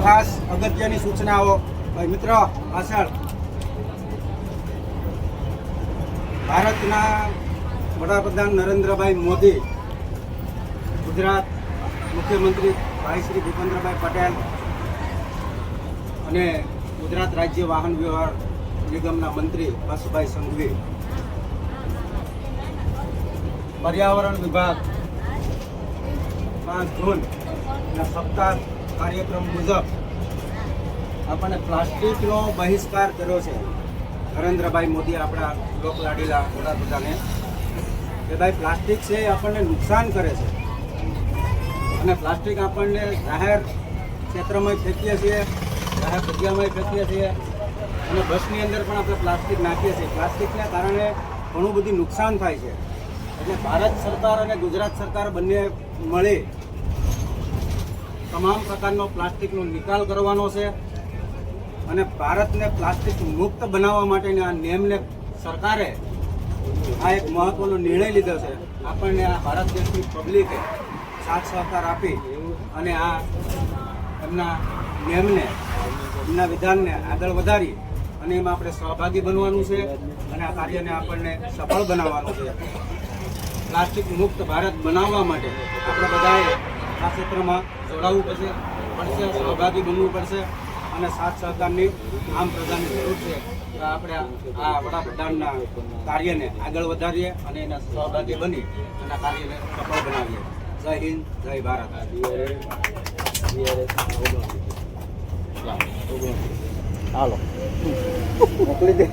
ખાસ અગત્યની સૂચનાઓ મિત્રો પાછળ ભારતના વડાપ્રધાન નરેન્દ્રભાઈ મોદી, ગુજરાત મુખ્યમંત્રી ભાઈ શ્રી ભૂપેન્દ્રભાઈ પટેલ અને ગુજરાત રાજ્ય વાહન વ્યવહાર નિગમના મંત્રી હર્ષભાઈ સંઘવી, પર્યાવરણ વિભાગ 5 જૂનના સપ્તાહ કાર્યક્રમ મુજબ આપણને પ્લાસ્ટિકનો બહિષ્કાર કર્યો છે. નરેન્દ્રભાઈ મોદી આપણા લોકલાડીલા વડાપ્રધાને કે ભાઈ પ્લાસ્ટિક છે એ આપણને નુકસાન કરે છે અને પ્લાસ્ટિક આપણને જાહેર ક્ષેત્રમાં ફેંકીએ છીએ, જાહેર જગ્યામાં ફેંકીએ છીએ અને બસની અંદર પણ આપણે પ્લાસ્ટિક નાખીએ છીએ. પ્લાસ્ટિકને કારણે ઘણું બધું નુકસાન થાય છે. એટલે ભારત સરકાર અને ગુજરાત સરકાર બંને મળી તમામ પ્રકારનો પ્લાસ્ટિકનો નિકાલ કરવાનો છે અને ભારતને પ્લાસ્ટિક મુક્ત બનાવવા માટેની આ નેમને સરકારે આ એક મહત્વનો નિર્ણય લીધો છે. આપણને આ ભારત દેશની પબ્લિકે સાથ સહકાર આપી અને આ એમના નેમને, એમના વિધાનને આગળ વધારી અને એમાં આપણે સહભાગી બનવાનું છે અને આ કાર્યને આપણને સફળ બનાવવાનું છે. પ્લાસ્ટિક મુક્ત ભારત બનાવવા માટે આપણે બધાએ આ ક્ષેત્રમાં જોડાવવું પડશે, સહભાગી બનવું પડશે અને સાથ સહકારની આમ પ્રજાની જરૂર છે. તો આપણે આ વડાપ્રધાનના કાર્યને આગળ વધારીએ અને એના સહભાગી બની અને કાર્યને સફળ બનાવીએ. જય હિન્દ, જય ભારત. હાલો મોકલી દે.